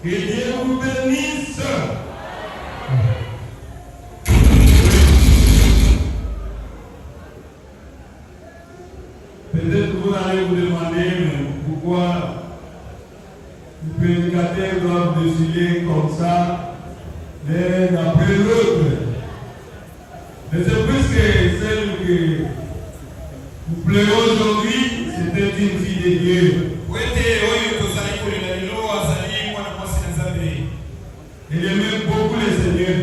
Que Dieu vous bénisse. Peut-être vous allez vous demander pourquoi les prédicateurs doivent défiler comme ça, l'un après l'autre. Mais c'est plus que celle que vous pleurez aujourd'hui, c'était une fille de Dieu. Il aimait beaucoup le Seigneur.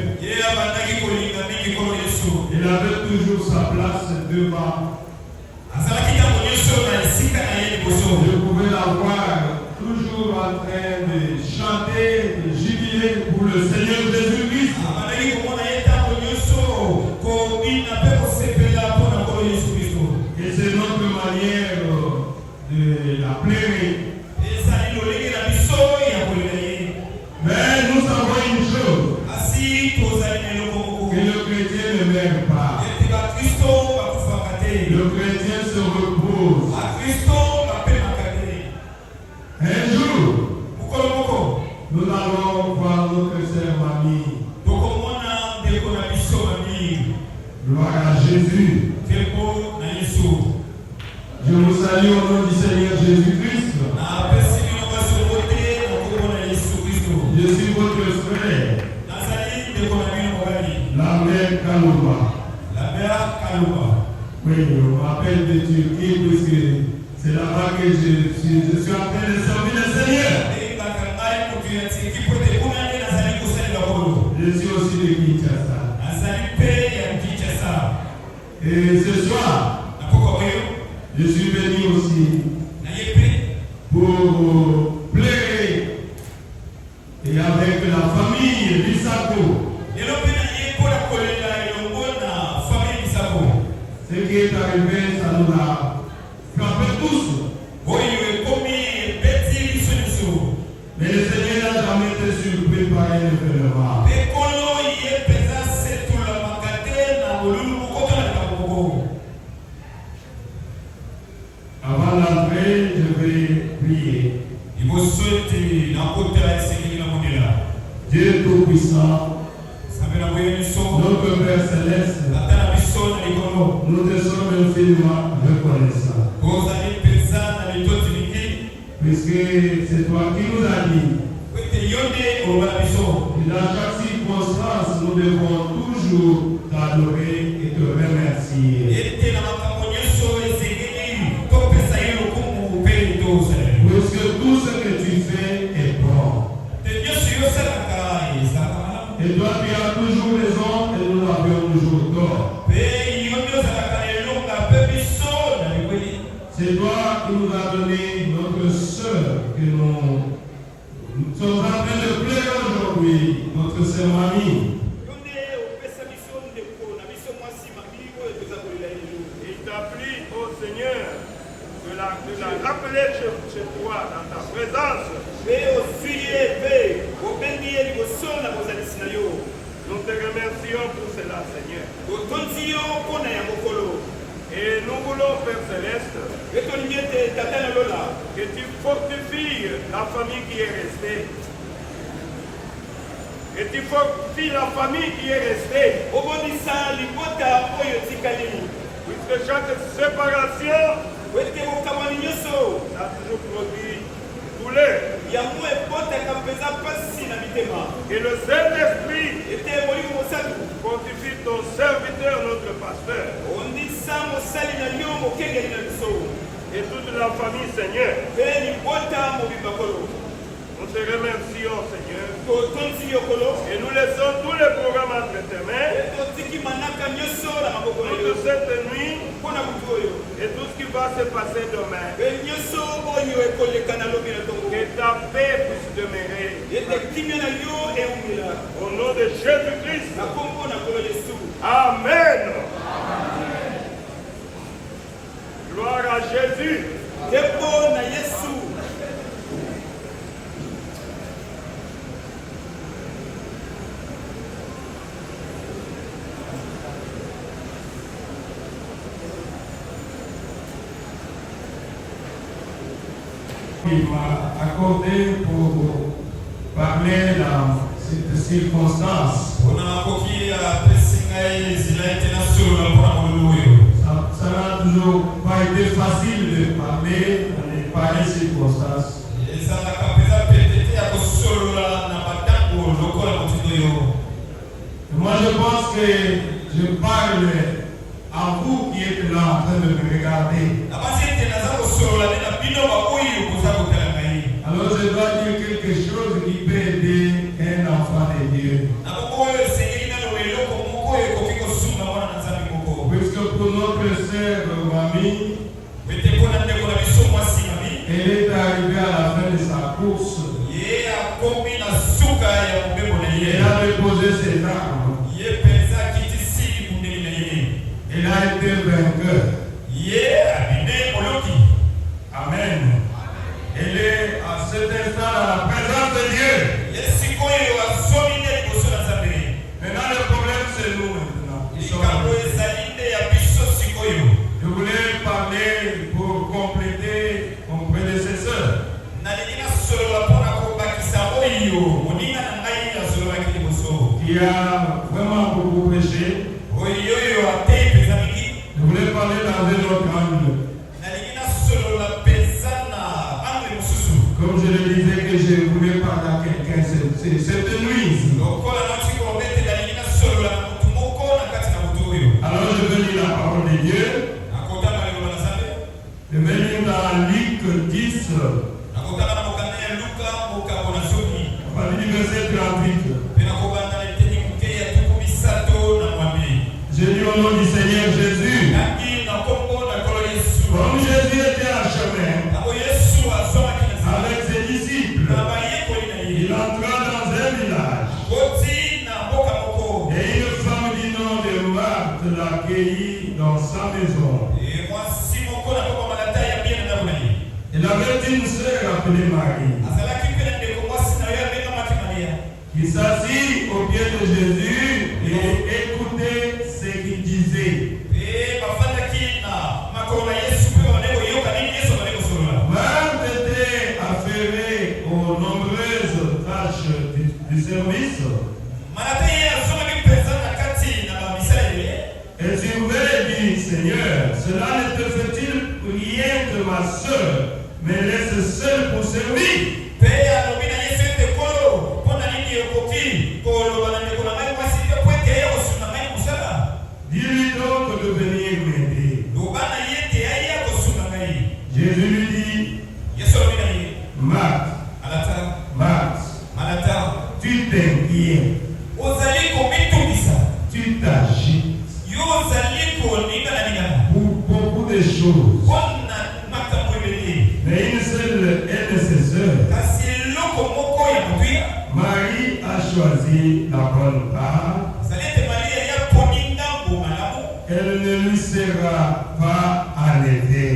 Il avait toujours sa place devant. Je pouvais la voir toujours en train de chanter, de jubiler pour le Seigneur Jésus-Christ. Et c'est notre manière de la plairer. Mais nous savons une chose, que le chrétien ne meurt pas. Le chrétien se repose. Un jour, nous allons voir notre sœur Mamie. Gloire à Jésus. Je vous salue au nom du Seigneur Jésus-Christ. Je suis votre frère, la mère Kalouba. Oui, on m'appelle de Turquie puisque c'est là-bas que je suis en train de servir le Seigneur. Je suis aussi de Kinshasa. Et ce soir, je suis venu aussi pour pleurer et avec la famille Bissako. Ce qui est arrivé, ça nous a frappé tous. Mais le Seigneur n'a jamais été surpris par un événement. Avant d'entrer, je vais prier. Dieu Tout-Puissant, notre Père Céleste, nous te sommes infiniment reconnaissants. Puisque c'est toi qui nous as dit. Et dans chaque circonstance, nous devons toujours t'adorer et te remercier. Puisque tout ce que tu fais est bon. Et toi, tu as toujours raison et nous avions toujours tort. C'est toi qui nous as donné notre sœur que nous sommes en train de pleurer aujourd'hui, notre sœur Mamie. Il t'a plu, ô Seigneur, de la rappeler chez toi, dans ta présence. Nous te remercions pour cela, Seigneur. Et nous voulons, Père Céleste, que tu fortifies la famille qui est restée. Que tu fortifies la famille qui est restée. Puisque chaque séparation a toujours produit douleur. Et le Saint-Esprit fortifie ton serviteur, notre pasteur. Et toute la famille, Seigneur. Nous te remercions, Seigneur. Et nous laissons tous les programmes entre tes mains. Et de cette nuit, et tout ce qui va se passer demain. Que ta paix puisse demeurer. Au nom de Jésus-Christ. Amen. Gloire à Jésus. Il m'a accordé pour parler dans cette circonstance. Ça n'a toujours pas été facile de parler dans les pareilles circonstances. Moi je pense que je parle à vous qui êtes là en train de me regarder. Alors je dois dire quelque chose qui peut aider un enfant de Dieu. Puisque pour notre sœur Mamie, elle est arrivée à la fin de sa course. Elle a déposé ses armes. Elle a été vainqueur. Amen. Elle est à cet instant à la présence de Dieu. Maintenant le problème c'est nous maintenant. Je voulais parler pour compléter mon prédécesseur. Qui a vraiment beaucoup prêché. Je voulais parler dans un autre angle. Comme je le disais que je voulais parler à quelqu'un cette nuit. Alors je vais lire la parole de Dieu. Je vais lire dans Luc 10. À partir du verset 38. Je dis au nom du Seigneur Jésus. Comme Jésus était en chemin avec ses disciples, il entra dans un village. Et une femme du nom de Marthe l'accueillit dans sa maison. Elle avait une sœur appelée Marie, qui s'assit au pied de Jésus et écoutait ce qu'il disait. Marthe était affairée aux nombreuses tâches du service. Elle surveille et dit, Seigneur, cela ne te fait-il rien que ma sœur me laisse seule pour servir? Dis-lui donc de venir m'aider. Jésus lui dit, Marthe, tu t'inquiètes, tu t'agites pour beaucoup de choses. Mais une seule est nécessaire. Marie a choisi la bonne part. Elle ne lui sera pas enlevée.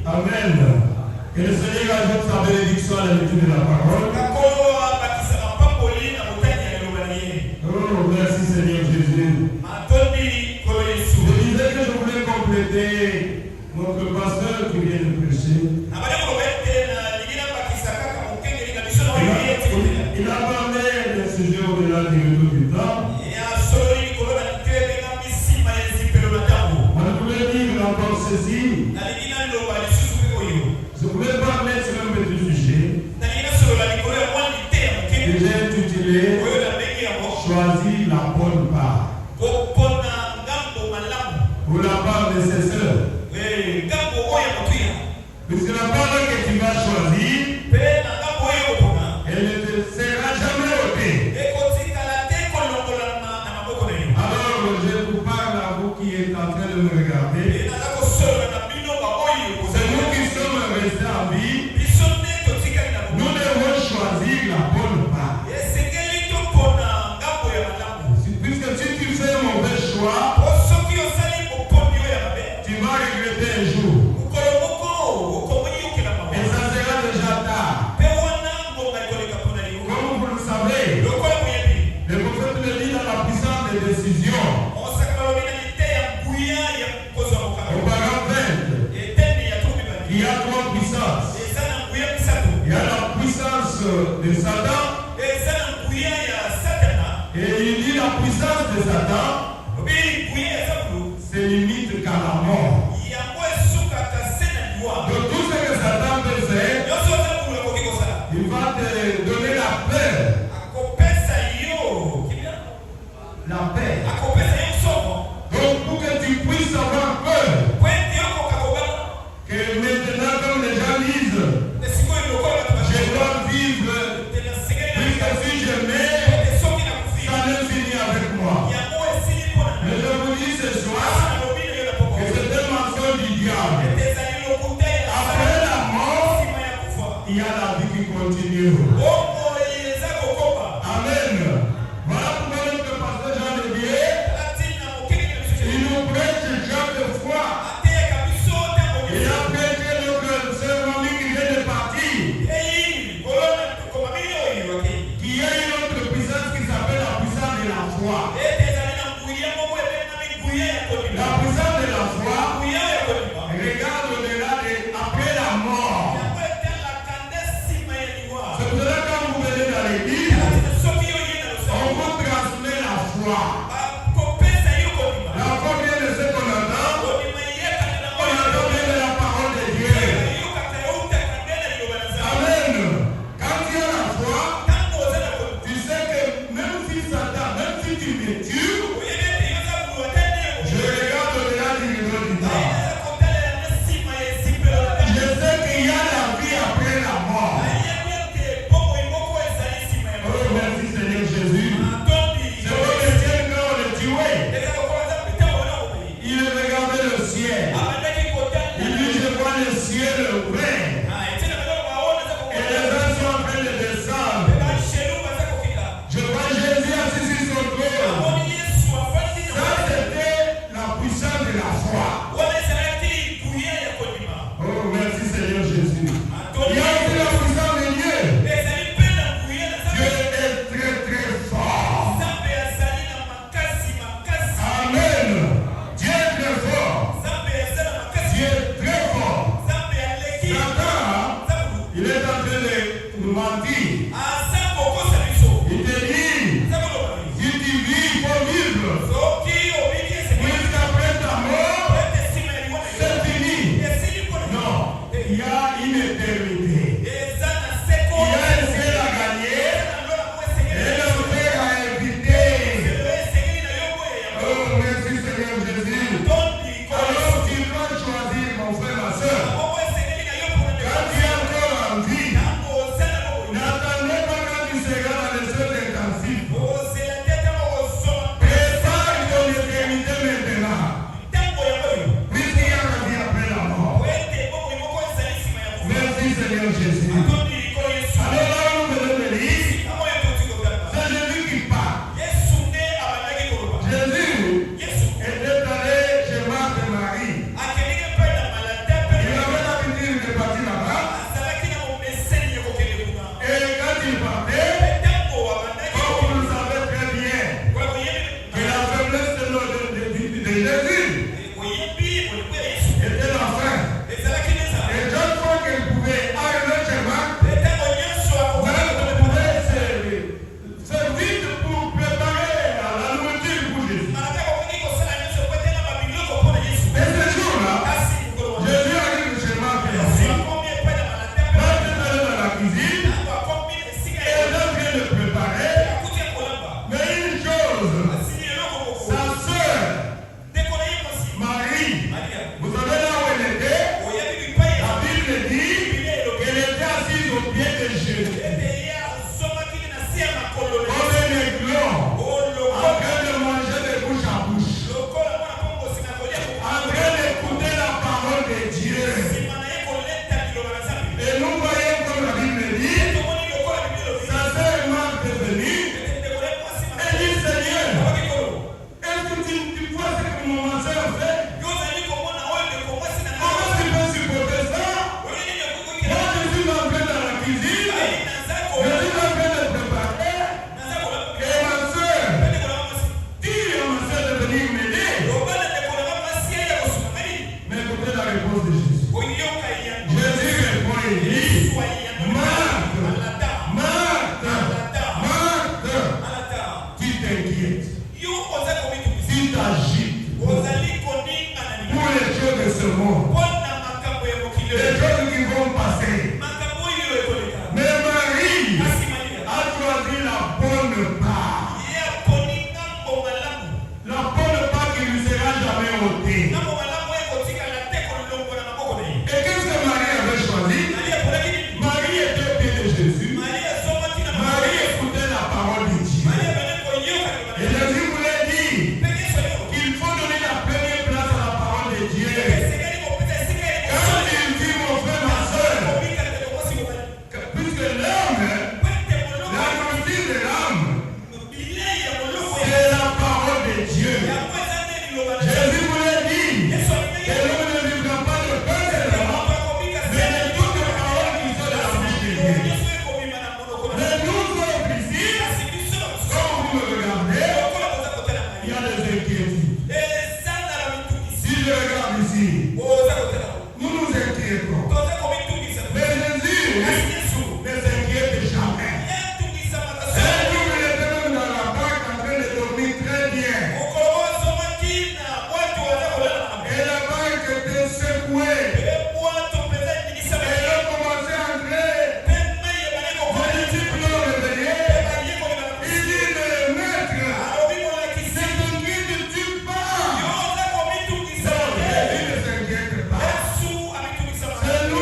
Amen. Que le Seigneur ajoute sa bénédiction à la lecture de la parole. Oh, merci Seigneur Jésus. Je disais que je voulais compléter notre pasteur qui vient de prêcher. Il a parlé d'un sujet au-delà du retour du temps. On voulait dire encore ceci. Je voulais parler sur un petit sujet que j'ai intitulé Choisis la bonne part. Pour la part de ses sœurs. Puisque la part que tu vas choisir, elle ne te sera jamais ôtée. Alors je vous parle à vous qui êtes en train de me regarder. C'est nous qui sommes restés en vie. Nous devons choisir la bonne part. Puisque si tu fais un mauvais choix, tu vas regretter un jour. Et ça sera déjà tard. Comme vous le savez, le prophète le dit dans la puissance des décisions. Au paragraphe 20, il y a trois puissances. de Satan. Et il dit la puissance de Satan se limite qu'à la mort. De tout ce que Satan peut faire, il va te donner la paix. La paix. Donc pour que tu puisses avoir peur, que maintenant comme les gens disent, je dois vivre, puisque si je mets, ça ne finit avec moi. Mais je vous dis ce soir que c'est un mensonge du diable. Après la mort, il y a la vie qui continue. Amen. Voilà pourquoi notre pasteur Jean de Dieu, il nous prêche chaque fois. Il a prêché notre sœur Mamie qui vient de partir, qui a une autre puissance qui s'appelle la puissance de la foi. La puissance de la foi regarde au-delà de après la mort. C'est pour cela que quand vous venez dans l'église, on vous transmet la foi. La foi vient de ce qu'on entend. On entend bien de la parole de Dieu. Amen. Quand tu as la foi, tu sais que même si Satan, même si tu me tues, je regarde au-delà du niveau du temps. Je sais qu'il y a la vie après la mort. Oh, merci Seigneur Jésus. C'est vrai que Dieu, quand on le tuait, il regardait le ciel. Il dit, je vois le ciel ouvert. Et les gens sont en train de descendre. Je vois Jésus assis sur son trône. Ça, c'était la puissance de la foi. Oh, merci Seigneur Jésus. Il y a aussi la puissance de Dieu. Dieu est très très fort. Amen. Dieu est très fort. Dieu est très fort. Satan, il est en train de nous mentir. Il te dit, si tu vis, il faut vivre. Puisqu'après ta mort, c'est fini. Non, il y a une éternité. Il y a un ciel à gagner et un frère à éviter. Oh, merci Seigneur Jésus. Alors tu dois choisir, mon frère, ma soeur. Quand tu es encore en vie, n'attends monde. Des choses qui vont passer. Mais Marie a choisi la bonne part. La bonne part qui lui sera jamais ôtée. Et qu'est-ce que Marie avait choisi? Marie était au pied de Jésus. Marie écoutait la parole de Dieu. Et Jésus voulait dire qu'il faut donner la première place à la parole de Dieu. Quand il dit mon frère, ma soeur, puisque l'homme, la nourriture de l'âme, c'est la parole de Dieu. Jésus voulait dire que l'homme ne vivra pas de pain seulement, mais de toutes les paroles qui sont de la bouche de Dieu. Mais nous sommes ici, comme vous me regardez, il y a des inquiétudes. Si je regarde ici, nous nous inquiétons. Mais Jésus ne s'inquiète jamais. Un jour, il était même dans la barque en train de dormir très bien. Et la barque était secouée. Et l'eau commençait à entrer. Les disciples l'ont réveillé. Il dit, mais maître, ne t'inquiètes-tu pas? Non, Jésus ne s'inquiète pas. C'est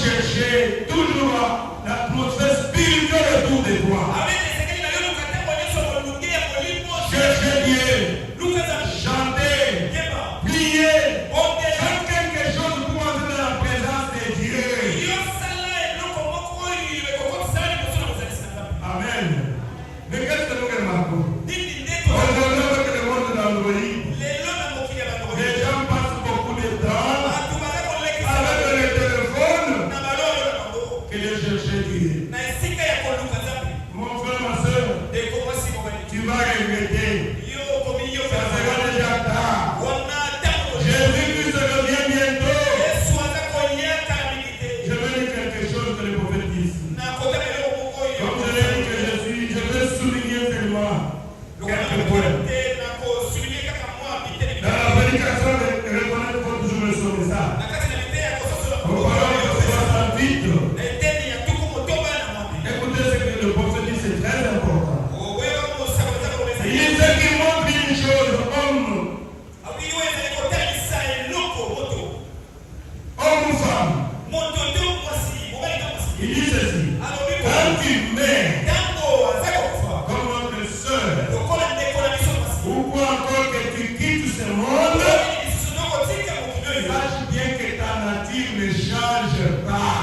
chercher toujours l'atmosphère spirituelle autour de toi. vas regretter. Ça sera déjà tard. Jésus-Christ revient bientôt. Je veux dire quelque chose que le prophète dit. Comme je l'ai dit que je veux souligner seulement quelques points. Dans la prédication, reconnaître, il faut toujours me sauver ça. Au parole de 68, écoutez ce que le prophète dit, c'est très important. Il dit ce qui montre une chose, homme ou femme. Il dit ceci. Quand tu mets comme notre soeur, ou quoi encore que tu quittes ce monde, sache bien que ta nature ne change pas.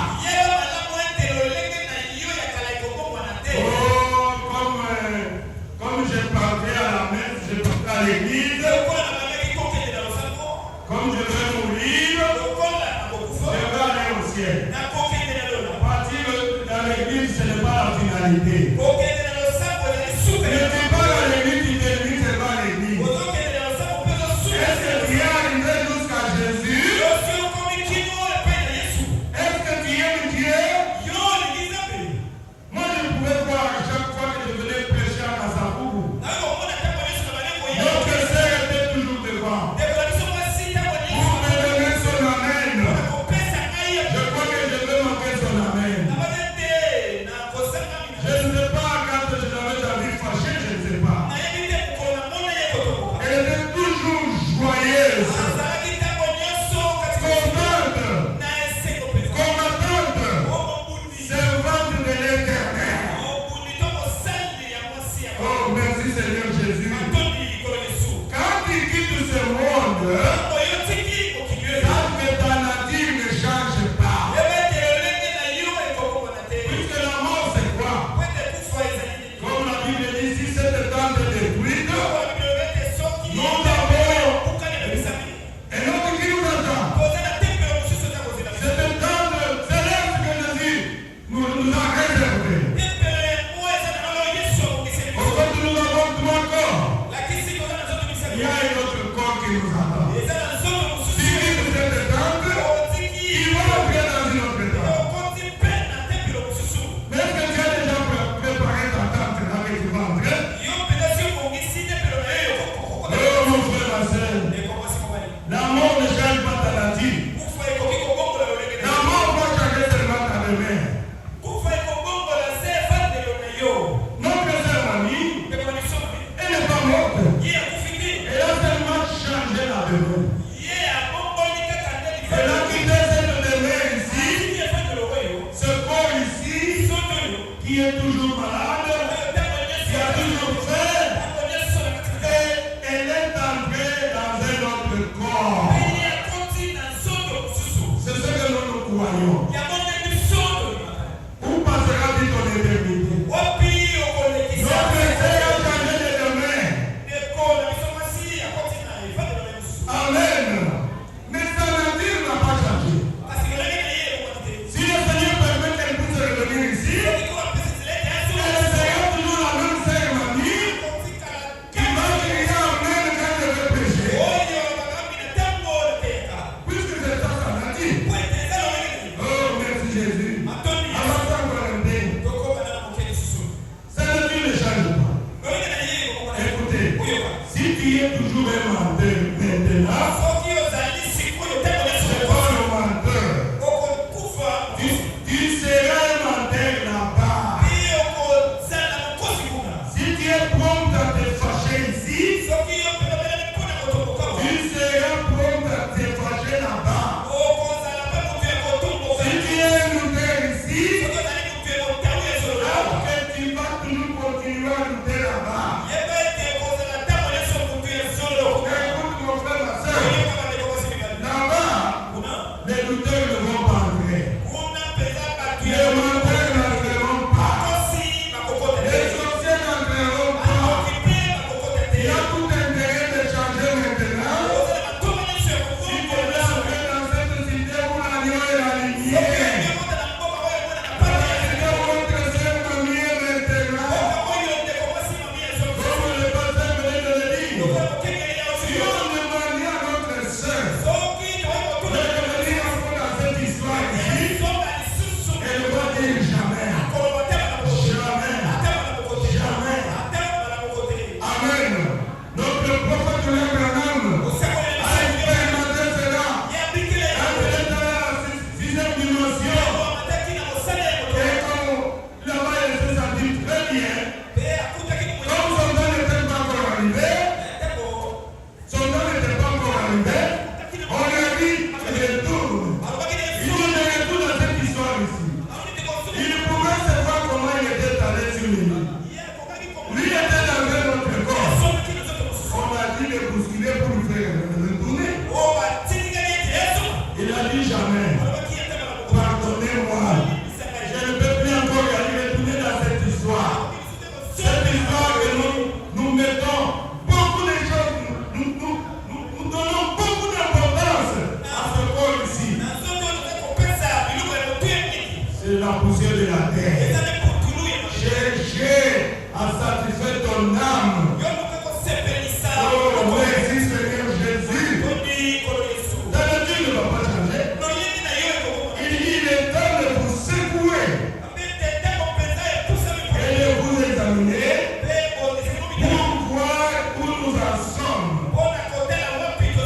Oh, comme je partais à la messe, je partais à l'église, comme je vais mourir, je vais aller au ciel. Partir dans l'église, ce n'est pas la finalité. Ne dis pas dans l'église, tu t'églises, ce n'est pas l'église. Est-ce que tu es arrivé jusqu'à Jésus? Est-ce que tu aimes Dieu? Moi, je pouvais voir à chaque fois que je venais prêcher à Kasapougou. Notre sœur était toujours devant. Pour me donner son amen. Je crois que je vais manquer son amen. Je ne sais pas quand je l'avais jamais fâché, je ne sais pas. Elle était toujours joyeuse, contente, combattante, servante de l'Éternel. Oh, merci Seigneur Jésus. Quand tu quittes ce monde, sache que ta nature ne change pas. Puisque la mort, c'est quoi? Comme la Bible dit, si cette tente est détruite, nous avons et notre qui nous attend. Cette tente céleste que Jésus nous a réservée. Aujourd'hui, nous avons trois corps. Il y a un autre corps qui nous attend. Si quitte cette tente, il va entrer dans une autre tente. Mais est-ce que tu as déjà préparé ta tente là que tu vas entrer? Oh mon frère, ma soeur, la mort ne change pas ta nature. La mort va changer seulement ta demeure. Notre sœur Mamie, elle n'est pas morte. Elle a seulement changé la demeure. Elle a quitté cette demeure ici, ce corps ici, qui est toujours malade, qui a toujours faim, et elle est entrée dans un autre corps. C'est ce que nous croyons. Où passera-t-il ton éternité? Notre sœur a changé de demeure. Amen. Mais sa nature n'a pas changé. Si le Seigneur permet qu'elle puisse revenir ici, elle sera toujours la même sœur Mamie qui va crier Amen quand je vais pécher. Puisque c'est ça sa nature. Oh, merci Jésus. Alors ça va rester. Sa nature ne change pas. Écoutez, si tu es toujours un menteur maintenant, c'est pas le menteur. Tu seras un menteur là-bas. Si tu es prompt à te fâcher ici, tu seras prompt à te fâcher là-bas. Si tu es un lutteur ici, alors que tu vas toujours continuer à lutter là-bas. Écoute mon frère, ma arrivé, son nom n'était pas encore arrivé, on lui a dit, retourne. Il dit, je retourne dans cette histoire ici. Il pouvait savoir comment il était allé sur lui. Lui était dans un autre corps. On a dit de bousculer pour lui faire retourner. Il a dit jamais. Pardonnez-moi. Je ne peux plus encore y aller retourner dans cette histoire. Cette histoire que nous mettons beaucoup de choses, nous donnons beaucoup d'importance à ce corps ici. C'est la poussière de la terre. Cherchez à satisfaire ton âme. Oh, merci Seigneur Jésus. Ta nature ne va pas changer. Il dit, il est temps de vous secouer et de vous examiner pour voir où nous en sommes.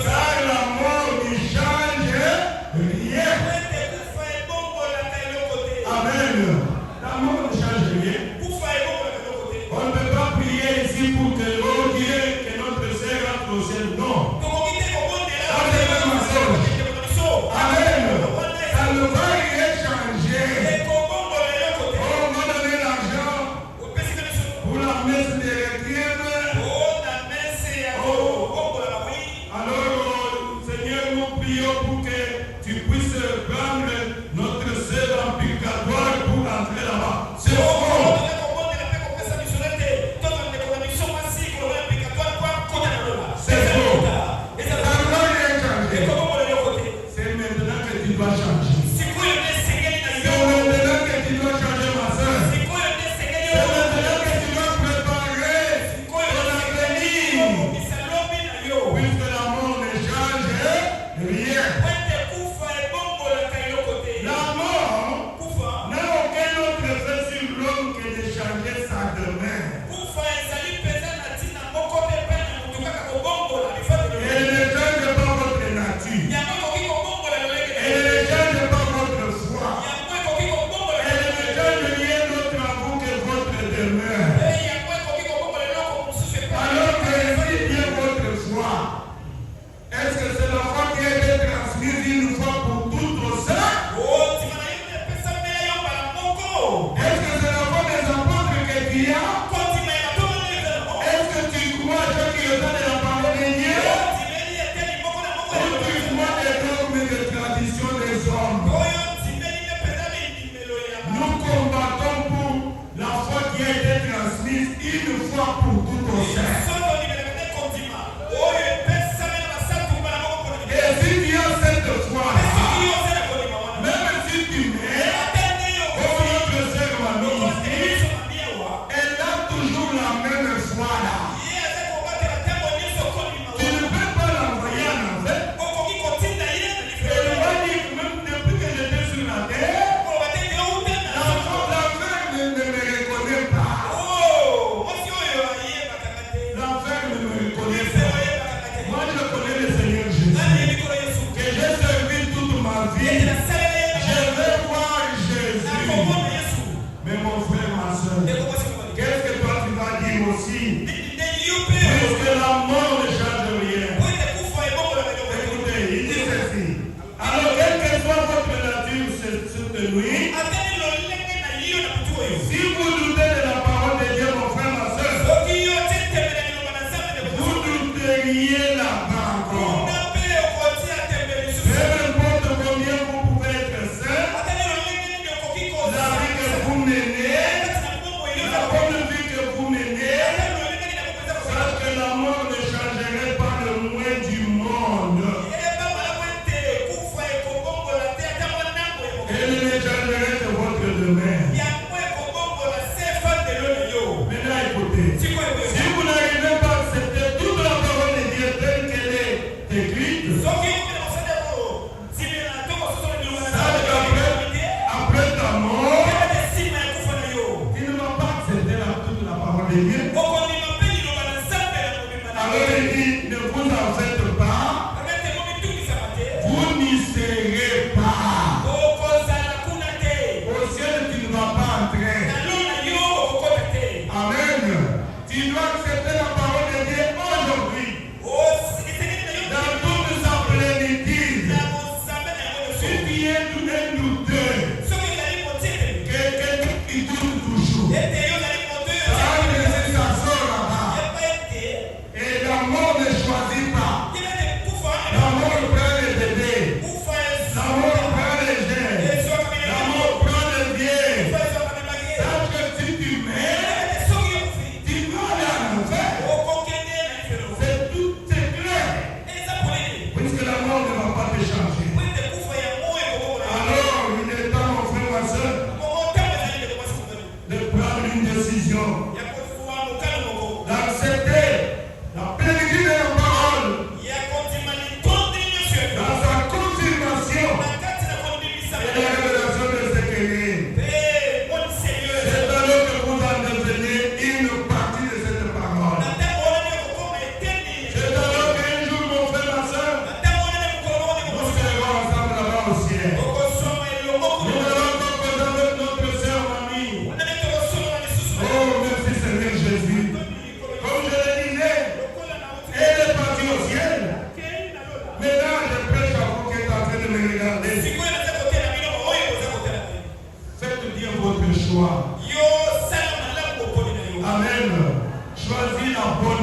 Car la mort ne change rien. Amen. La mort ne change rien. On ne peut pas prier ici pour que l'on dise que notre Seigneur entre au ciel. Non. Ça c'est un mensonge. Amen. Ça ne va rien changer. On va donner l'argent pour la messe des requiem. Alors, Seigneur, nous prions pour que tu puisses prendre notre sœur en purgatoire pour entrer là-bas. C'est fort. C'est faux. Ça ne va rien changer. C'est maintenant que tu dois changer. C'est maintenant que tu dois changer, ma soeur. C'est maintenant que tu dois préparer ton avenir. Puisque la mort ne change rien. La mort n'a aucun autre effet sur l'homme que de changer sa demeure. Elle ne change pas votre nature. Elle ne change pas votre foi. Elle ne change rien d'autre à vous que votre demeure. Alors que si bien votre foi, est-ce que c'est la foi qui a été transmise une fois pour toutes au sein? Est-ce que c'est la foi des apôtres que tu as? Est-ce que tu crois à ce qui est dans la parole de Dieu? Ou tu crois des dogmes de tradition des hommes? Nous combattons pour la foi qui a été transmise une fois pour toutes au sein. Et si tu as cette foi-là, même si tu mets, oh notre sœur mamie, elle a toujours la même foi-là. Tu ne peux pas l'envoyer en enfer. Elle va dire même depuis que j'étais sur la terre, l'enfer ne me reconnaît pas. L'enfer ne me reconnaît pas. Moi je connais le Seigneur Jésus, que j'ai servi toute ma vie. Je vais voir Jésus. Mais mon frère, ma soeur, qu'est-ce que toi tu vas dire aussi? Parce que la mort ne change rien. Écoutez, il dit ceci. Alors, quelle que soit votre nature cette nuit, si vous doutez de la parole de Dieu, mon frère, ma soeur, vous douteriez là-bas encore. Peu importe combien vous pouvez être saint, la vie que vous menez, la bonne vie que vous menez, sache que la mort ne changerait pas le moins du monde. Elle ne changerait que votre demeure. Maintenant écoutez, si vous n'arrivez pas à accepter toute la parole de Dieu telle qu'elle est écrite, sache qu'après ta mort, tu ne vas pas accepter toute la parole de Dieu. Alors il dit, ne vous en faites pas, vous n'y serez pas. Au ciel, tu ne vas pas entrer. Amen. Tu dois accepter la parole de Dieu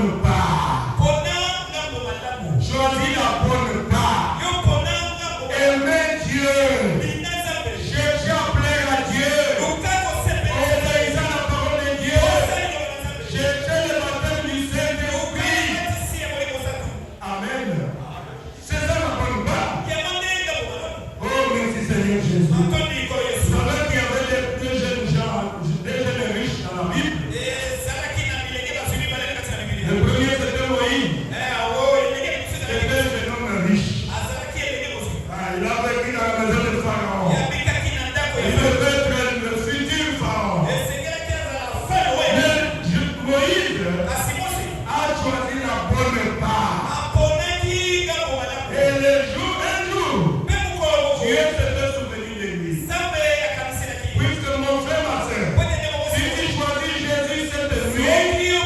bonne part. Choisis la bonne part. Aimer Dieu. Chercher à plaire à Dieu. Obéir à la parole de Dieu. Chercher le baptême du Saint-Esprit. Amen. C'est ça la bonne part. Oh, merci Seigneur Jésus. Vous savez qu'il y avait deux jeunes gens, deux jeunes riches dans la Bible. Le premier c'était Moïse. C'était un jeune homme riche. Il a vécu dans la maison de Pharaon. Il devait être le futur Pharaon. Mais Moïse a choisi la bonne part. Et un jour, Dieu s'était souvenu de lui. Puisque mon frère, ma soeur, si tu choisis Jésus cette nuit,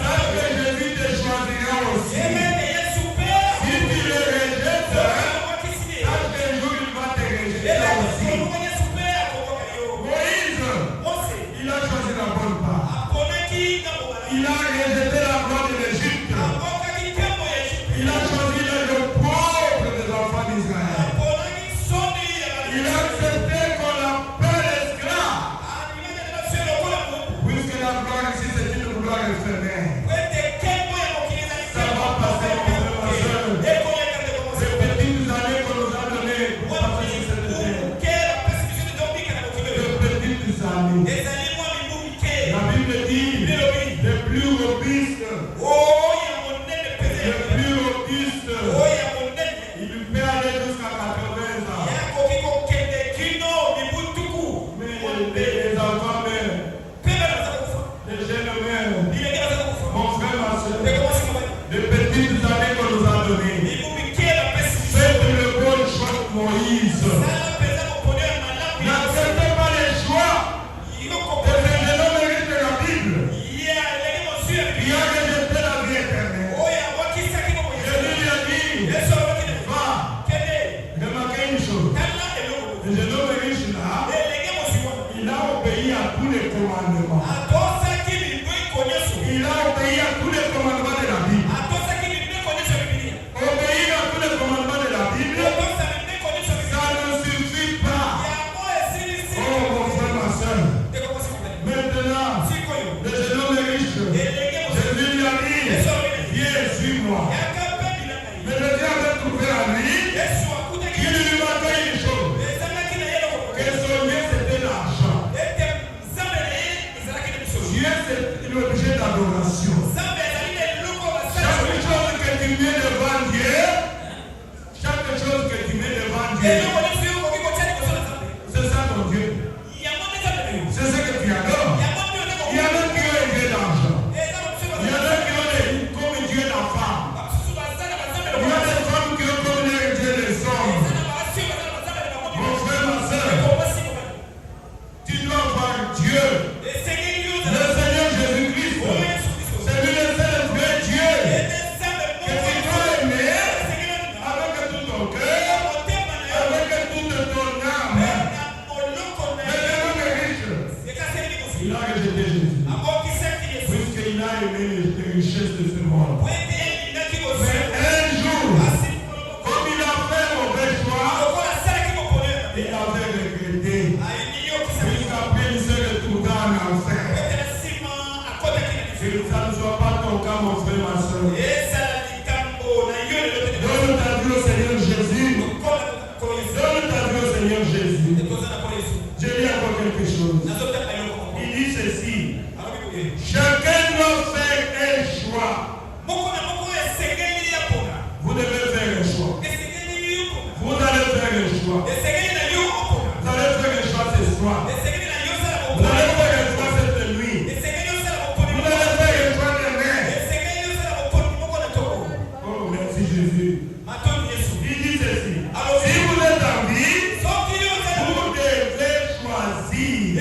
sache que Jésus te choisira aussi. Si tu le rejettes, sache qu'un jour il va te rejeter aussi. Moïse, il a choisi la bonne part. Il a rejeté la gloire de l'Égypte. Il a choisi le pauvre des enfants d'Israël. Il a accepté qu'on l'appelle esclave. Puisque la gloire ici c'est une gloire éphémère. Ça va passer pour ma soeur. Ces petites années qu'on nous a données pour passer sur cette terre. De petites années. La Bible dit les plus robustes, il peut aller jusqu'à 80 ans. Mais les enfants meurent, les jeunes meurent. Mon frère, ma soeur, les petites années qu'on nous a données. Faites le bon choix de Moïse. N'acceptez pas les choix de ces jeunes hommes riches de la Bible. Il a rejeté la vie éternelle. Jésus lui a dit, va, remarquez une chose. Le jeune homme riche là, il a obéi à tous les commandements. Il a obéi à tous les commandements de la Bible. Obéir à tous les commandements de la Bible, ça ne suffit pas. Oh mon frère, ma soeur. Maintenant, le jeune homme riche, Jésus lui a dit, viens, suis-moi. Mais le Dieu avait trouvé en lui qu'il lui manquait une chose. Que son Dieu c'était l'argent. Dieu c'est l'objet d'adoration. Chaque chose que tu mets devant Dieu, chaque chose que tu mets devant Dieu, c'est ça ton Dieu. C'est ce que tu adores. Il y en a qui ont Dieu d'argent. Il y en a qui ont comme Dieu la femme. Il y a des femmes qui ont comme Dieu les hommes. Mon frère, ma soeur, tu dois voir Dieu. Le Seigneur Jésus-Christ. C'est lui le seul vrai Dieu. Que tu dois aimer avec tout ton cœur, avec toute ton âme. Mais l'homme riche, il a rejeté Jésus. Puisqu'il a aimé les richesses de ce monde. Mais un jour, comme il a fait mauvais choix, il avait regretté. Puisqu'après il s'est retrouvé en enfer. Que ça ne soit pas ton cas, mon frère, ma soeur. Donne ta vie au Seigneur Jésus. Donne ta vie au Seigneur Jésus. Je dis encore quelque chose. Il dit ceci. Chacun doit faire un choix. Vous devez faire un choix. Vous allez faire un choix. Vous allez faire un choix ce soir. Vous allez faire un choix cette nuit. Vous allez faire un choix demain. Oh, merci Jésus. Il dit ceci. Si vous êtes en vie, vous devez choisir.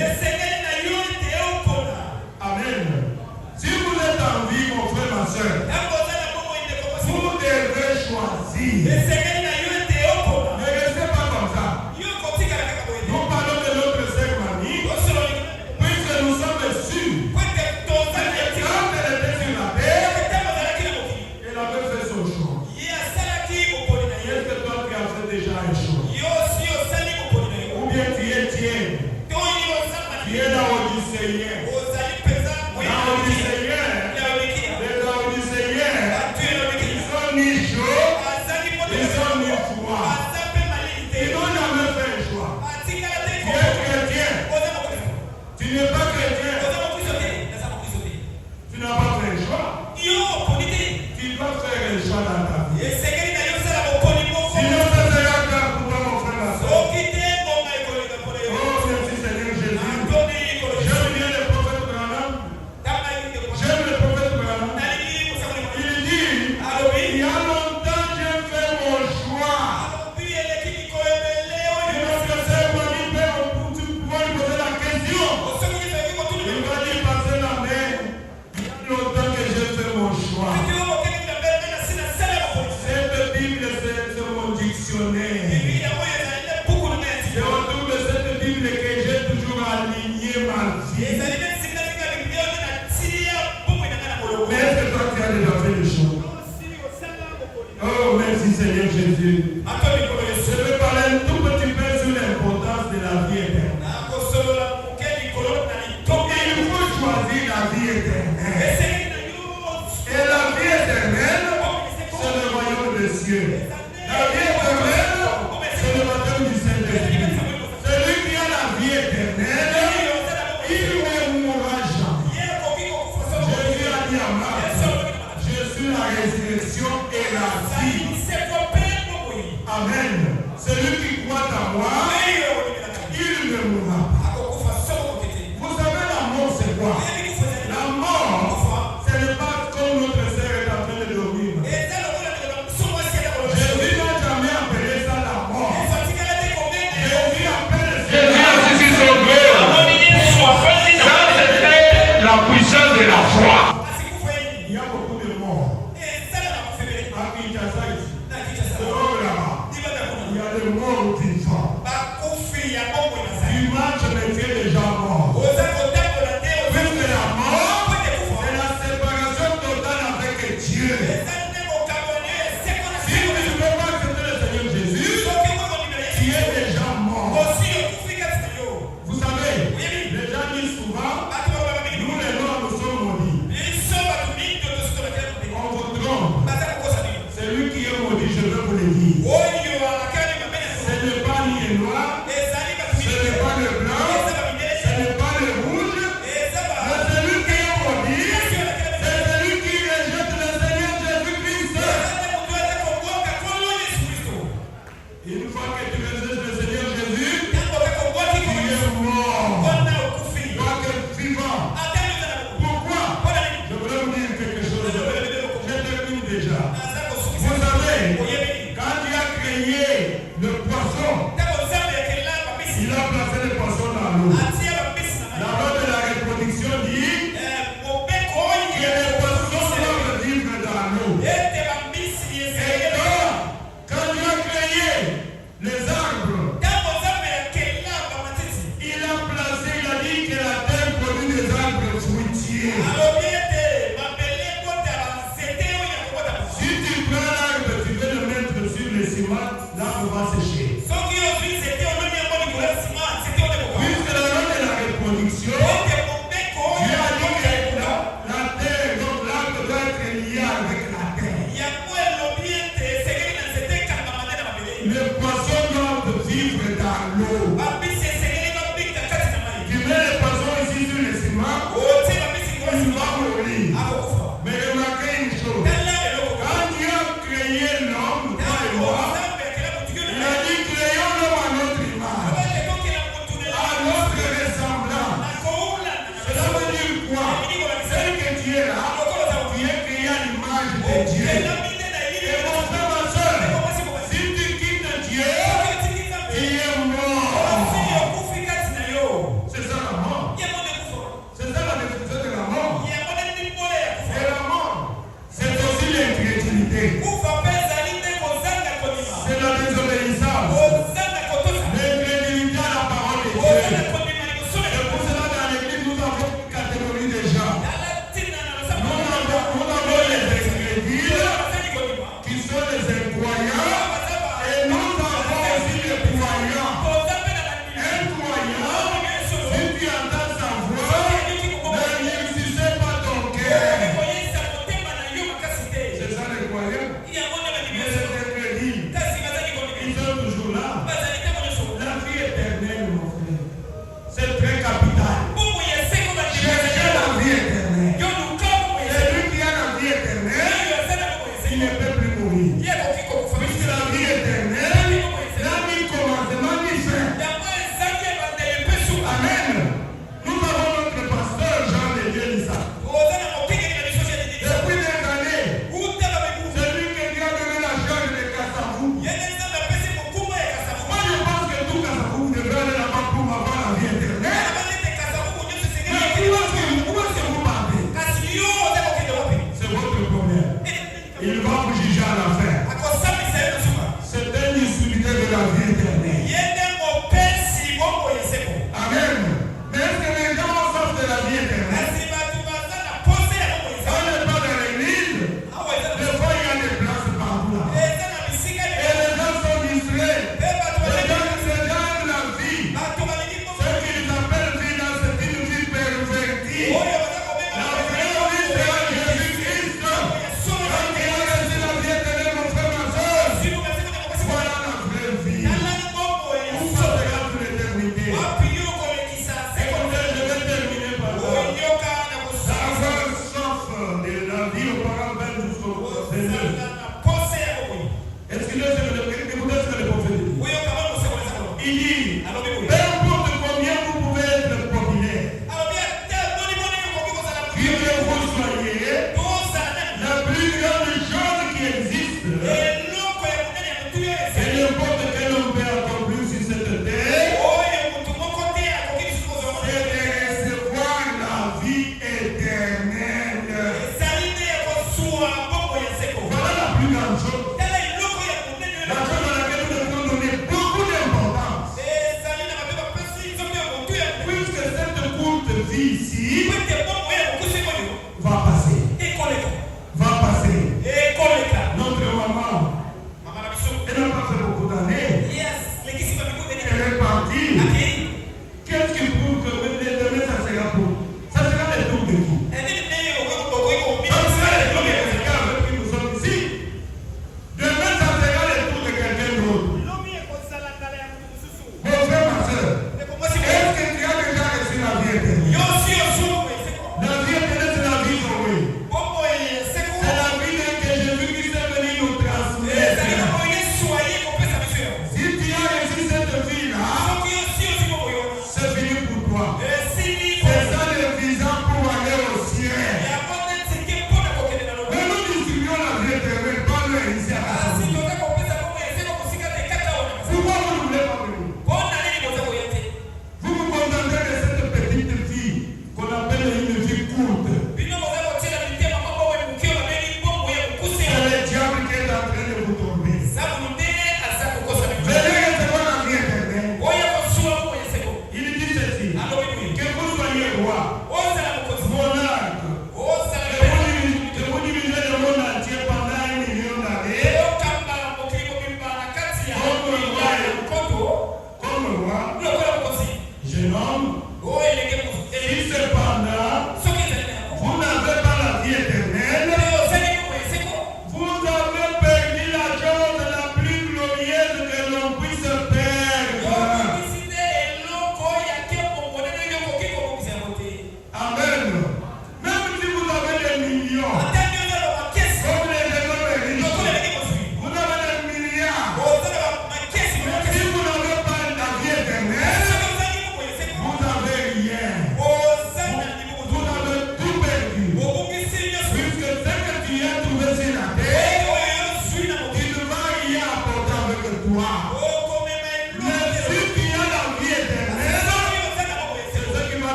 soir. Cette Bible, c'est mon dictionnaire. Je retrouve cette Bible que j'ai toujours aligné ma vie. Mais est-ce que toi tu as déjà fait le choix? Oh, merci Seigneur Jésus. Je vais parler un tout petit peu sur l'importance de la vie éternelle. Il faut choisir la vie éternelle. Et la vie éternelle, c'est le royaume des cieux. La vie éternelle, c'est le baptême du Saint-Esprit. Celui qui a la vie éternelle, il ne mourra jamais. Jésus a dit à Marc, je suis la résurrection et la vie. Amen. Celui qui croit en moi, il ne mourra pas. Vous savez la mort c'est quoi? La mort, ce n'est pas comme notre sœur est en train de dormir. Jésus n'a jamais appelé ça la mort. Jésus appelle ça. Jésus a saisi son cœur. Ça c'était la puissance de la foi. Il y a beaucoup de morts. À Kinshasa ici. Dehors là-bas. Il y a des morts qui sont. Dimanche, je mettrai les gens morts. Puisque la mort, c'est la séparation totale avec Dieu. Si tu ne peux pas accepter le Seigneur Jésus, tu es déjà mort. Vous savez, les gens disent souvent, nous les noirs nous sommes maudits. On vous trompe. C'est lui qui est maudit, je veux vous le dire. Ce n'est pas ni les noirs, ce n'est pas le blanc, ce n'est pas le rouge, mais celui qui est maudit, c'est celui qui rejette le Seigneur Jésus-Christ. Une fois que tu rejettes le Seigneur Jésus, tu es mort. Toi qui es vivant. Pourquoi? Je voulais vous dire quelque chose. Je termine déjà. Vous savez, quand Dieu a créé le poisson, il a placé le poisson dans l'eau. La loi de la reproduction dit que les poissons doivent vivre dans l'eau. Et quand Dieu a créé les arbres, il a placé, il a dit que la terre produit des arbres fruitiers. Si tu prends l'arbre, tu veux le mettre sur le ciment, l'arbre va sécher. Puisque la loi de la reproduction, Dieu a dit que la terre, donc l'arbre doit être lié avec la terre. Les poissons doivent vivre dans l'eau. Tu mets les poissons ici sur le ciment, il va mourir. Mais remarquez une chose, quand Dieu a créé l'homme, toi et moi, il a dit créons l'homme à notre image, à notre ressemblance. Cela veut dire quoi? C'est que tu es là, tu es créé à l'image de Dieu. Et mon frère, ma soeur, si tu quittes Dieu, tu es mort. C'est ça la mort. C'est ça la définition de la mort. Et la mort, c'est aussi l'incrédulité. C'est la désobéissance. L'incrédulité à la parole de Dieu. Et pour cela, dans l'église, nous avons une catégorie de gens. Nous avons les incrédules, qui sont les incroyants, et nous avons aussi les croyants. Un croyant, si tu entends sa voix, ne n'excusez pas ton cœur. C'est ça les croyants. Mais les incrédules, ils sont toujours là. La vie éternelle, mon frère, c'est très capital. Cherchez la vie éternelle. Celui qui a la vie éternelle,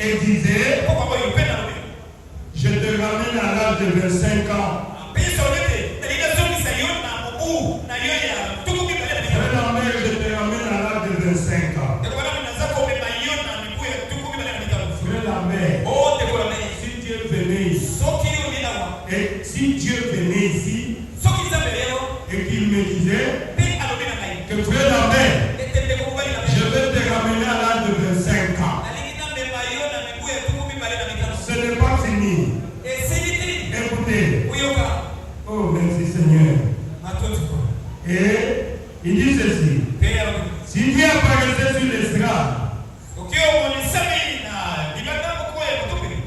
et disait, je te ramène à l'âge de 25 ans. Frère Lambert, je te ramène à l'âge de 25 ans. Frère Lambert, si Dieu venait ici, et si Dieu venait ici, et qu'il me disait que Frère Lambert, je vais te ramener à l'âge de 25 ans. Ce n'est pas fini. Écoutez. Oh, merci Seigneur. Et il dit ceci. Si Dieu apparaissait sur l'estrade,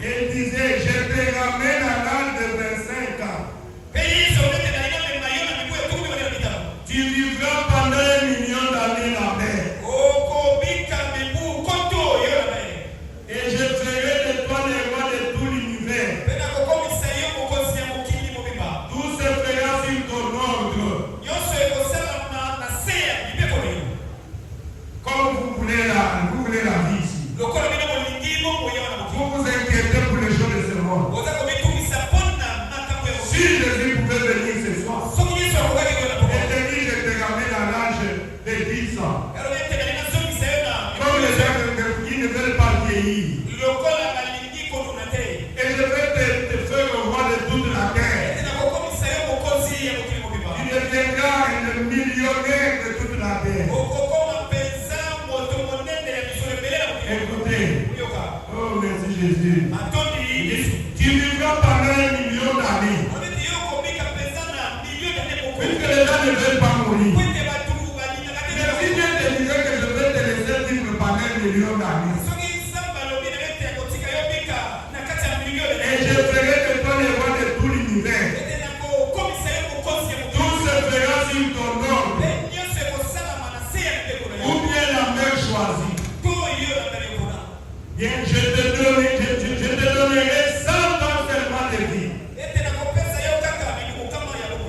et il disait, je te ramène à l'âge de 25 ans. Tu vivras pendant 1 million d'années la mer. Et je ferai de toi les rois de tout l'univers. Tout se fera sur ton ordre. Comme vous voulez la vie ici. Vous vous inquiétez pour les choses de ce monde. Si Jésus pouvait venir ce soir, et te dire, je te ramène à l'âge de 10 ans. Comme les gens qui ne veulent pas vieillir. Et je vais te faire le roi de toute la terre. Tu deviendras un millionnaire de toute la terre. Écoutez. Oh, merci Jésus. Tu vivras pendant 1 million d'années. Puisque les gens ne veulent pas mourir. Mais si Dieu te disait que je vais te laisser vivre pendant 1 million d'années. Et je ferai de toi les rois de tout l'univers. Tout se fera sur ton ordre. Ou bien la mer choisie. Bien, je te donnerai 100 ans seulement de vie.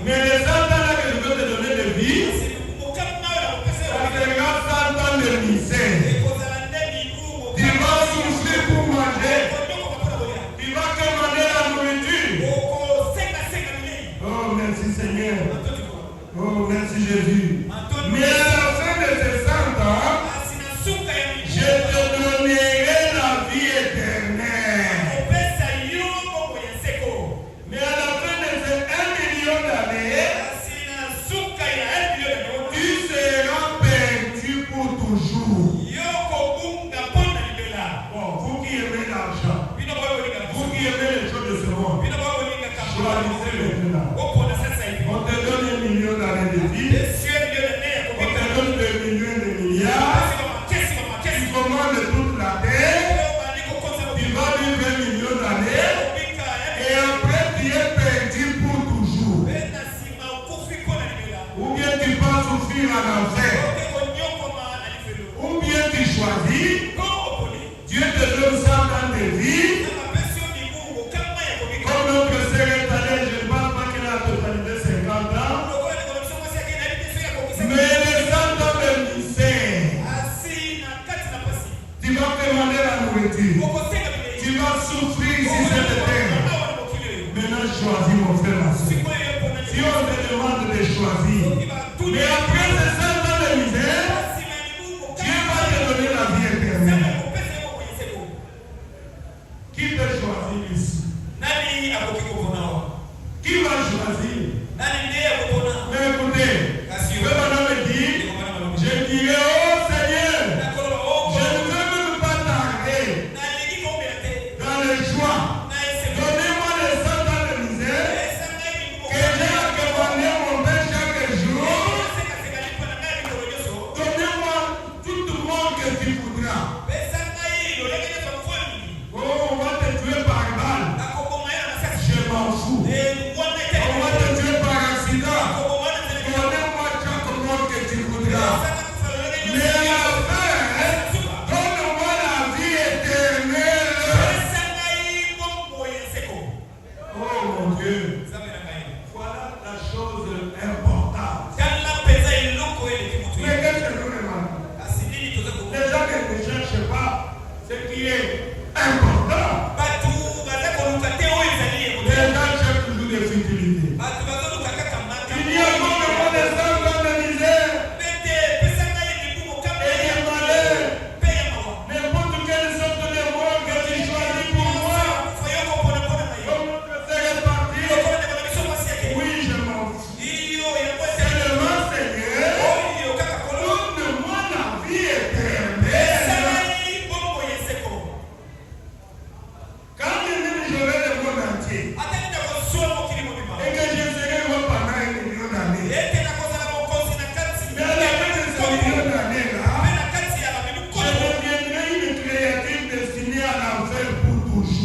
Mais les 100 ans là que je veux te donner de vie, ça sera 100 ans de misère. Tu vas souffrir pour manger. Tu vas commander la nourriture. Oh, merci Seigneur. Oh, merci Jésus. Mais à la fin de ces 100 ans, je te donnerai la vie éternelle. Mais à la fin de ces 1 million d'années, tu seras perdu pour toujours. Bon, vous qui aimez l'argent, vous qui aimez les choses de ce monde, choisissez maintenant. On te donne 1 million d'années de vie. On te donne 2 millions de milliards. Tu commandes toute la terre. Tu vas vivre 1 million d'années. Et après, tu es perdu pour toujours. Ou bien tu vas souffrir en enfer. Ou bien tu choisis. Dieu te donne 100 ans de vie. Comme notre sœur est allée, je ne pense pas qu'elle a la totalité 50 ans. Mais les 100 ans de misère. Tu vas demander la nourriture. Tu vas souffrir ici cette terre. Maintenant, choisis mon frère, ma soeur. Si on te demande de choisir, mais après ces 100 ans de misère, Dieu va te donner la vie éternelle. Qui peut choisir ici? Qui va choisir? Mais écoutez, le madame me dit, je dirai, oh Seigneur, je ne veux même pas tarder dans les joies. Donnez-moi les 100 ans de misère que j'ai à commander mon Père chaque jour.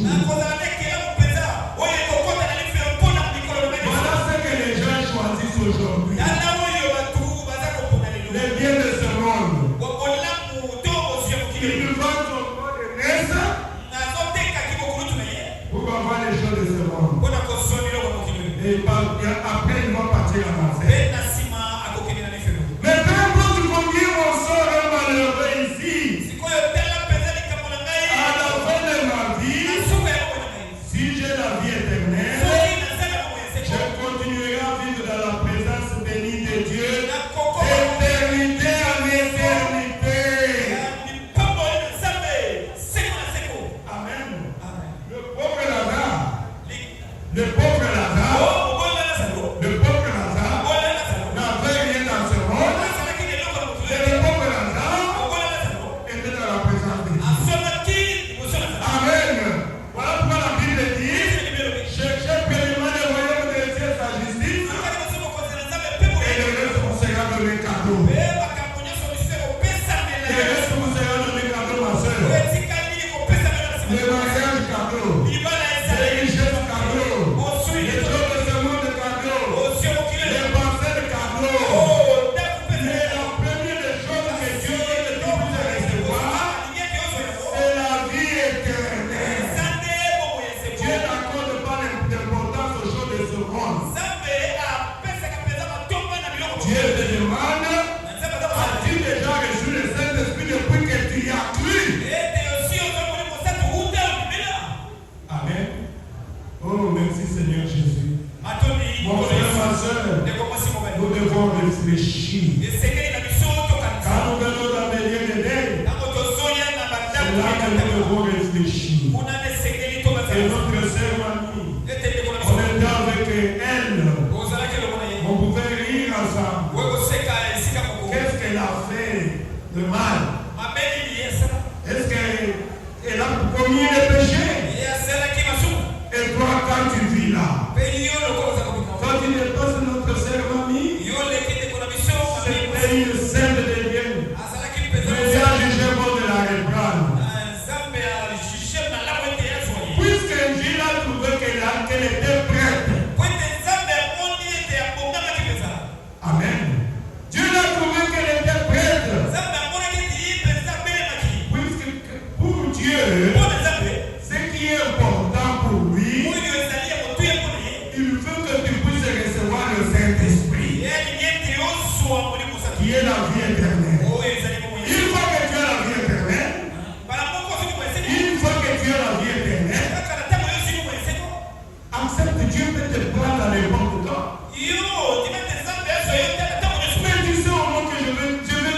jour. Voilà ce que les gens choisissent aujourd'hui. Les biens de ce monde. Ils nous vendent son corps de naissance pour avoir les choses de ce monde. Et après, ils vont partir en enfer. Mais peu importe combien on sort un malheureux ici, à la fin de ma vie, si j'ai la vie éternelle, je continuerai à vivre dans la présence bénie de Dieu, d'éternité en éternité. Amen. Le pauvre Lazare, n'avait rien dans ce monde. Et le pauvre Lazare était dans la présence de Dieu. Amen. Voilà pourquoi la Bible dit, cherchez premièrement le royaume de Dieu, sa justice, et le reste vous sera donné cadeau. Le reste vous sera donné cadeau, ma soeur. Le mariage cadeau. Les richesses cadeau. Les choses de ce monde cadeau. Les pensées de cadeau. Mais la première des choses que Dieu veut que tu puisses recevoir, c'est la vie éternelle. Dieu n'accorde pas d'importance aux choses de ce monde. Dieu te demande, as-tu déjà reçu le Saint-Esprit depuis que tu y as cru? Amen. Oh, merci Seigneur Jésus. Mon frère, ma soeur, nous devons réfléchir. Quand nous venons dans les lieux de deuil, c'est là que nous devons réfléchir. Et notre sœur Mamie, on était avec elle. On pouvait rire ensemble. Qu'est-ce qu'elle a fait de mal? Est-ce qu'elle a commis les péchés? Et toi, quand tu vis là, quand tu dépasses notre sœur Mamie, c'était une sainte de Dieu. Mais il a jugé bon de la reprendre. Puisque Dieu a trouvé qu'elle était prête. Amen. Dieu a trouvé qu'elle était prête. Puisque pour Dieu, ce qui est important pour lui, il veut que tu puisses recevoir le Saint-Esprit, qui est la vie éternelle. Une fois que tu as la vie éternelle, accepte Dieu peut te prendre à n'importe temps. Mais tu sais au moment que je vais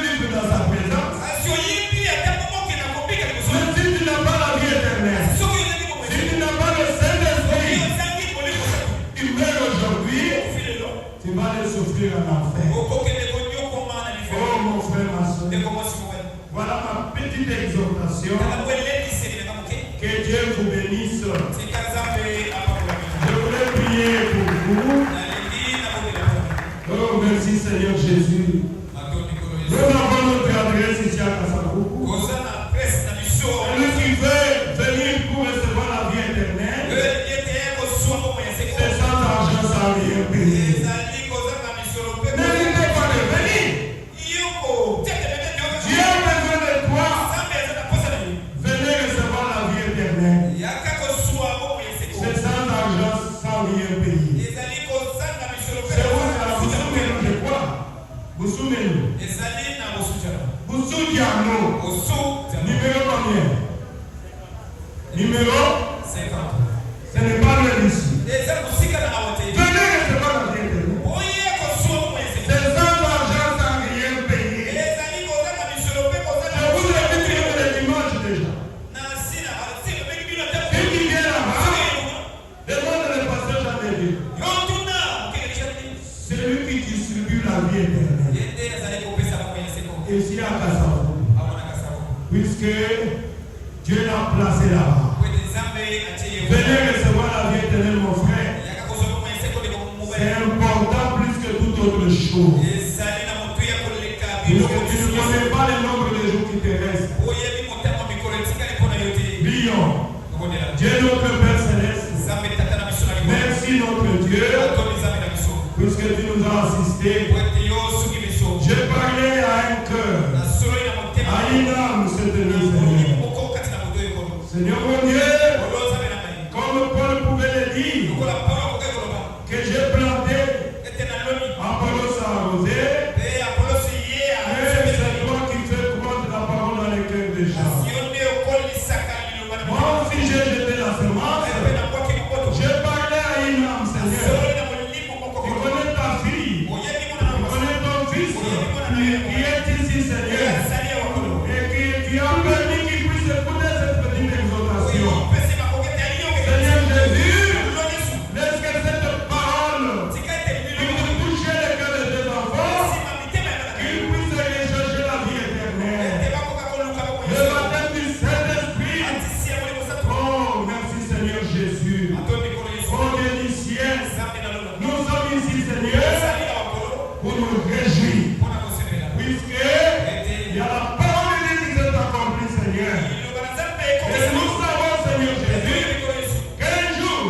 vivre dans sa présence. Mais si tu n'as pas la vie éternelle, si tu n'as pas le Saint-Esprit, tu meurs aujourd'hui, tu vas aller souffrir en enfer. Oh mon frère, ma soeur. Voilà ma petite exhortation. Que Dieu vous bénisse. Je voulais prier pour vous. Oh, merci Seigneur Jésus. Nous avons notre adresse ici à Kasavubu. Celui qui veut venir pour recevoir la vie éternelle, c'est sans argent, sans rien payer. N'hésitez pas de venir. Dieu a besoin de toi. Venez recevoir la vie éternelle. C'est sans argent, sans rien payer. C'est où ça? Vous souvenez de quoi? Vous souvenez? Vous souvenez? Numéro combien? Numéro 50. Ce n'est pas le ici. Venez recevoir la vie éternelle. C'est sans argent, sans rien payer. Je vous ai dit que le dimanche déjà. Ceux qui viennent là-bas, demande le pasteur Jean-David. C'est lui qui distribue la vie éternelle. Ici à Kasavubu. Puisque Dieu l'a placé là-bas. Venez recevoir la vie éternelle, mon frère. C'est important plus que toute autre chose. Puisque tu ne connais pas le nombre de jours qui te restent. Lion. Dieu Dieu notre Père Céleste, merci notre Dieu, puisque tu nous as assistés. J'ai parlé à un cœur, à une âme cette nuit, Seigneur. Seigneur mon Dieu, comme Paul pouvait le dire, que j'ai planté, Apollos a arrosé, mais c'est toi qui fais croître la parole dans les cœurs des gens. Moi aussi j'ai jeté la semence, j'ai parlé à une âme, Seigneur. Tu connais ta fille, tu connais ton fils, qui est ici, Seigneur, et qui tu as permis qu'il puisse écouter cette petite exhortation. Seigneur Jésus, laisse que cette parole puisse toucher le cœur de tes enfants, qu'ils puissent rechercher la vie éternelle. Le baptême du Saint-Esprit. Oh, merci Seigneur Jésus. Oh Dieu du ciel, nous sommes ici, Seigneur, pour nous réjouir, puisque il y a la parole de Dieu qui s'est accomplie, Seigneur. Et nous savons, Seigneur Jésus, qu'un jour,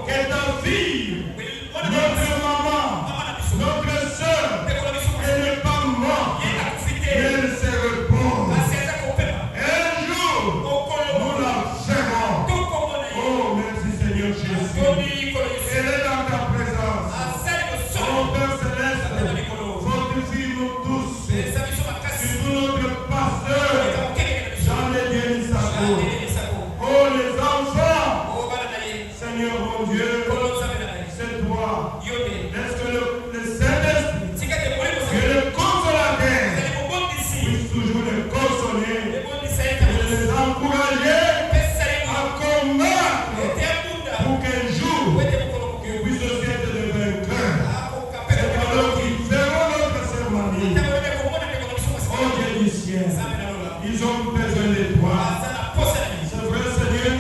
que ta fille, notre maman, notre soeur, elle n'est pas morte, elle se repose. Un jour, nous la serrons. Oh, merci Seigneur Jésus. Elle est dans ta présence. Oh Père Céleste, fortifie-nous tous, surtout notre pasteur, Jean-Lédien Issako. Oh les enfants, Seigneur mon Dieu, c'est toi. Est-ce que le Saint-Esprit, que le consolateur, puisse toujours les consoler, et les encourager à combattre pour qu'un jour, qu'ils puissent aussi être des vainqueurs. C'est alors qu'ils feront notre cérémonie. Oh Dieu du ciel, ils ont besoin de toi. C'est vrai Seigneur,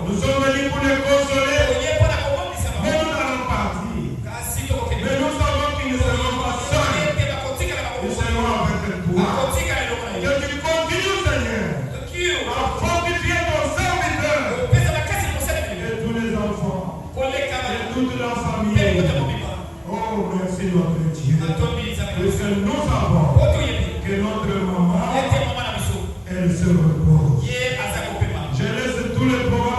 nous sommes venus pour les consoler, mais nous allons partir. Mais nous savons qu'ils ne seront pas seuls, ils seront avec toi. Que tu continues Seigneur à fortifier ton serviteur et tous les enfants et toute la famille. Oh merci notre Dieu, puisque nous savons que notre maman, elle se repose. Je laisse tous les programmes